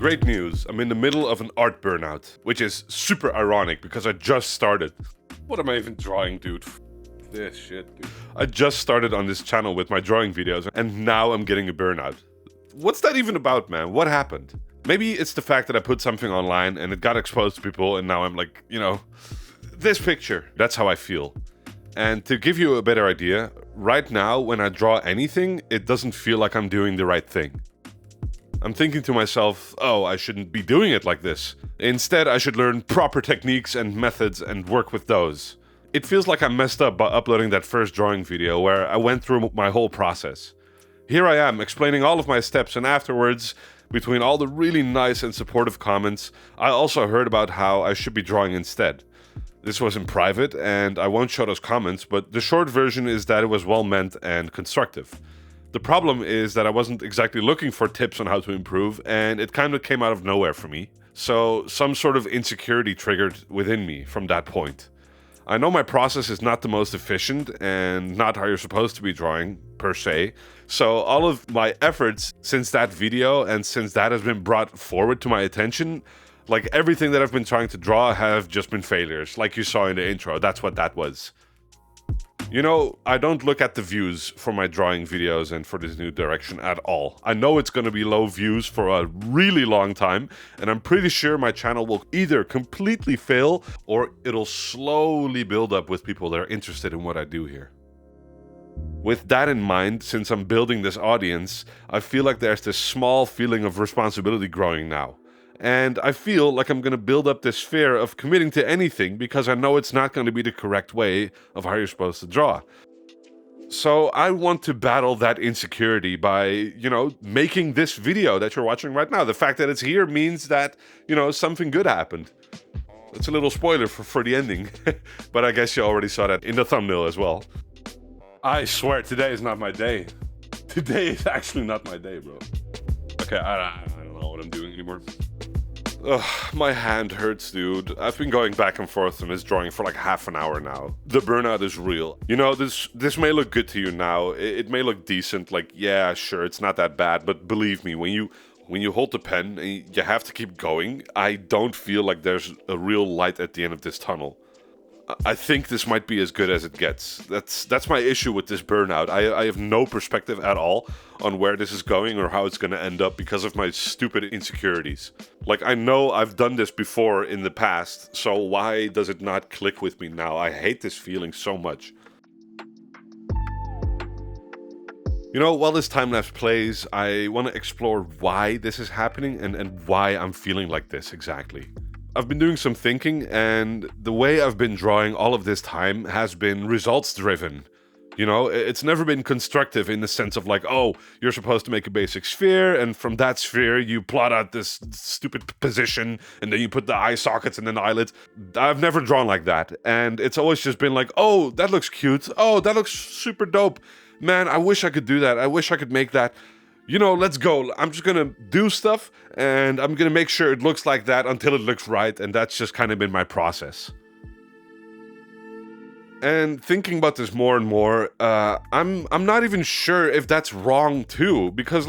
Great news, I'm in the middle of an art burnout, which is super ironic because I just started. What am I even drawing, dude? This shit, dude. I just started on this channel with my drawing videos and now I'm getting a burnout. What's that even about, man? What happened? Maybe it's the fact that I put something online and it got exposed to people and now I'm like, this picture. That's how I feel. And to give you a better idea, right now when I draw anything, it doesn't feel like I'm doing the right thing. I'm thinking to myself, oh, I shouldn't be doing it like this. Instead, I should learn proper techniques and methods and work with those. It feels like I messed up by uploading that first drawing video where I went through my whole process. Here I am explaining all of my steps, and afterwards, between all the really nice and supportive comments, I also heard about how I should be drawing instead. This was in private and I won't show those comments, but the short version is that it was well meant and constructive. The problem is that I wasn't exactly looking for tips on how to improve, and it kind of came out of nowhere for me. So some sort of insecurity triggered within me from that point. I know my process is not the most efficient and not how you're supposed to be drawing, per se. So all of my efforts since that video and since that has been brought forward to my attention, like everything that I've been trying to draw have just been failures, like you saw in the intro. That's what that was. I don't look at the views for my drawing videos and for this new direction at all. I know it's going to be low views for a really long time, and I'm pretty sure my channel will either completely fail or it'll slowly build up with people that are interested in what I do here. With that in mind, since I'm building this audience, I feel like there's this small feeling of responsibility growing now. And I feel like I'm going to build up this fear of committing to anything because I know it's not going to be the correct way of how you're supposed to draw. So I want to battle that insecurity by, making this video that you're watching right now. The fact that it's here means that, something good happened. It's a little spoiler for the ending, but I guess you already saw that in the thumbnail as well. I swear, today is not my day. Today is actually not my day, bro. Okay, I don't know what I'm doing anymore. Ugh, my hand hurts, dude. I've been going back and forth on this drawing for like half an hour now. The burnout is real. This may look good to you now. It may look decent, like, yeah, sure, it's not that bad. But believe me, when you hold the pen and you have to keep going, I don't feel like there's a real light at the end of this tunnel. I think this might be as good as it gets. That's my issue with this burnout. I have no perspective at all on where this is going or how it's going to end up because of my stupid insecurities. Like, I know I've done this before in the past, so why does it not click with me now? I hate this feeling so much. While this time-lapse plays, I want to explore why this is happening and why I'm feeling like this exactly. I've been doing some thinking, and the way I've been drawing all of this time has been results-driven. It's never been constructive in the sense of like, oh, you're supposed to make a basic sphere, and from that sphere you plot out this stupid position, and then you put the eye sockets and then the eyelids. I've never drawn like that, and it's always just been like, oh, that looks cute. Oh, that looks super dope. Man, I wish I could do that. I wish I could make that. Let's go. I'm just gonna do stuff and I'm gonna make sure it looks like that until it looks right, and that's just kind of been my process. And thinking about this more and more, I'm not even sure if that's wrong too, because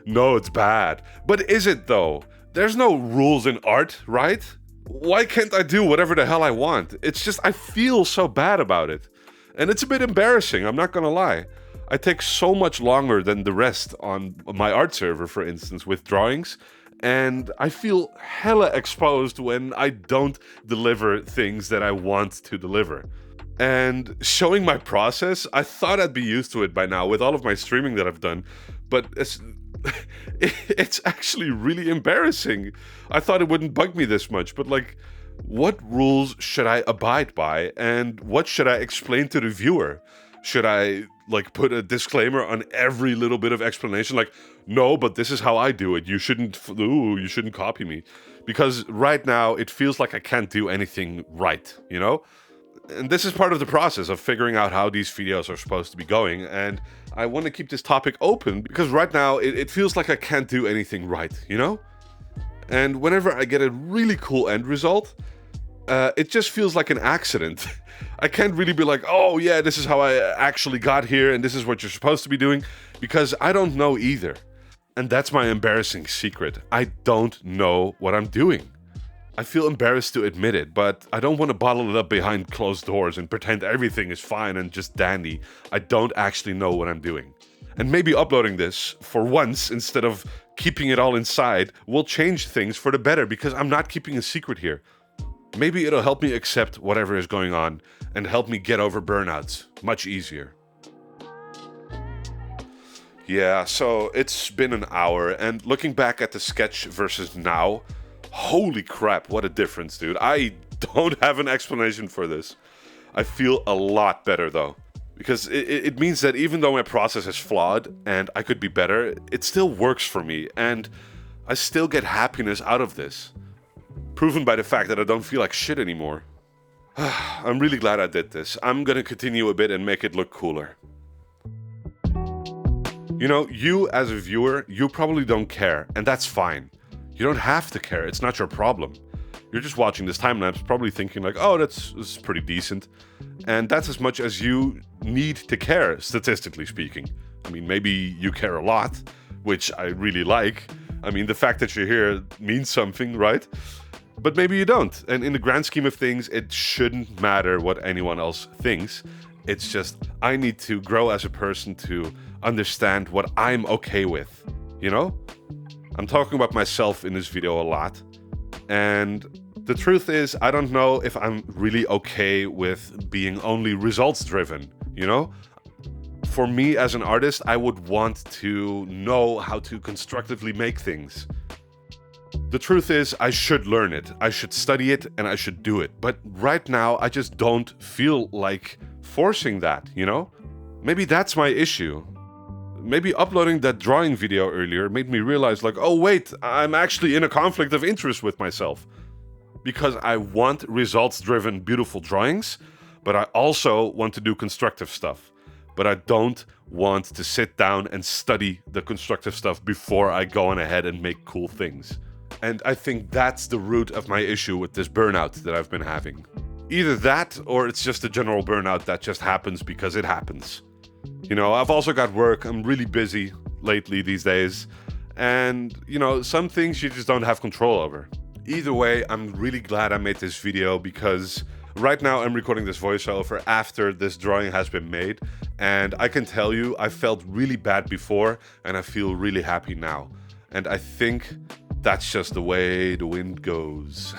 no, it's bad. But is it though? There's no rules in art, right? Why can't I do whatever the hell I want? It's just, I feel so bad about it. And it's a bit embarrassing, I'm not gonna lie. I take so much longer than the rest on my art server, for instance, with drawings, and I feel hella exposed when I don't deliver things that I want to deliver. And showing my process, I thought I'd be used to it by now with all of my streaming that I've done, but it's actually really embarrassing. I thought it wouldn't bug me this much, but what rules should I abide by, and what should I explain to the viewer? Should I put a disclaimer on every little bit of explanation? No, but this is how I do it. You shouldn't copy me. Because right now it feels like I can't do anything right, And this is part of the process of figuring out how these videos are supposed to be going. And I want to keep this topic open because right now it feels like I can't do anything right, And whenever I get a really cool end result, it just feels like an accident. I can't really be like, oh yeah, this is how I actually got here and this is what you're supposed to be doing, because I don't know either. And that's my embarrassing secret. I don't know what I'm doing. I feel embarrassed to admit it, but I don't want to bottle it up behind closed doors and pretend everything is fine and just dandy. I don't actually know what I'm doing. And maybe uploading this, for once, instead of keeping it all inside, will change things for the better because I'm not keeping a secret here. Maybe it'll help me accept whatever is going on and help me get over burnouts much easier. Yeah, so it's been an hour, and looking back at the sketch versus now, holy crap, what a difference, dude. I don't have an explanation for this. I feel a lot better, though. Because it means that even though my process is flawed and I could be better, it still works for me, and I still get happiness out of this. Proven by the fact that I don't feel like shit anymore. I'm really glad I did this. I'm gonna continue a bit and make it look cooler. You know, you as a viewer, you probably don't care, and that's fine. You don't have to care, it's not your problem. You're just watching this time-lapse probably thinking like, oh, that's pretty decent. And that's as much as you need to care, statistically speaking. I mean, maybe you care a lot, which I really like. I mean, the fact that you're here means something, right? But maybe you don't. And in the grand scheme of things, it shouldn't matter what anyone else thinks. It's just, I need to grow as a person to understand what I'm okay with, you know? I'm talking about myself in this video a lot. And the truth is, I don't know if I'm really okay with being only results driven, you know? For me as an artist, I would want to know how to constructively make things. The truth is, I should learn it, I should study it, and I should do it. But right now, I just don't feel like forcing that, you know? Maybe that's my issue. Maybe uploading that drawing video earlier made me realize like, oh wait, I'm actually in a conflict of interest with myself. Because I want results-driven, beautiful drawings, but I also want to do constructive stuff. But I don't want to sit down and study the constructive stuff before I go on ahead and make cool things. And I think that's the root of my issue with this burnout that I've been having. Either that, or it's just a general burnout that just happens because it happens. You know, I've also got work, I'm really busy lately these days. And, you know, some things you just don't have control over. Either way, I'm really glad I made this video because right now I'm recording this voiceover after this drawing has been made. And I can tell you, I felt really bad before and I feel really happy now. And I think that's just the way the wind goes.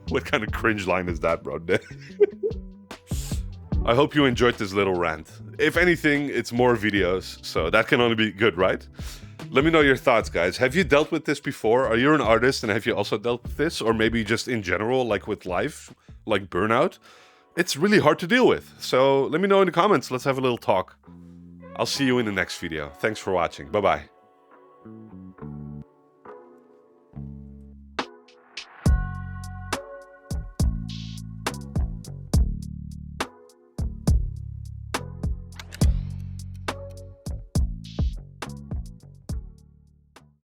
What kind of cringe line is that, bro? I hope you enjoyed this little rant. If anything, it's more videos, so that can only be good, right? Let me know your thoughts, guys. Have you dealt with this before? Are you an artist and have you also dealt with this? Or maybe just in general, like with life, like burnout? It's really hard to deal with. So let me know in the comments. Let's have a little talk. I'll see you in the next video. Thanks for watching. Bye-bye.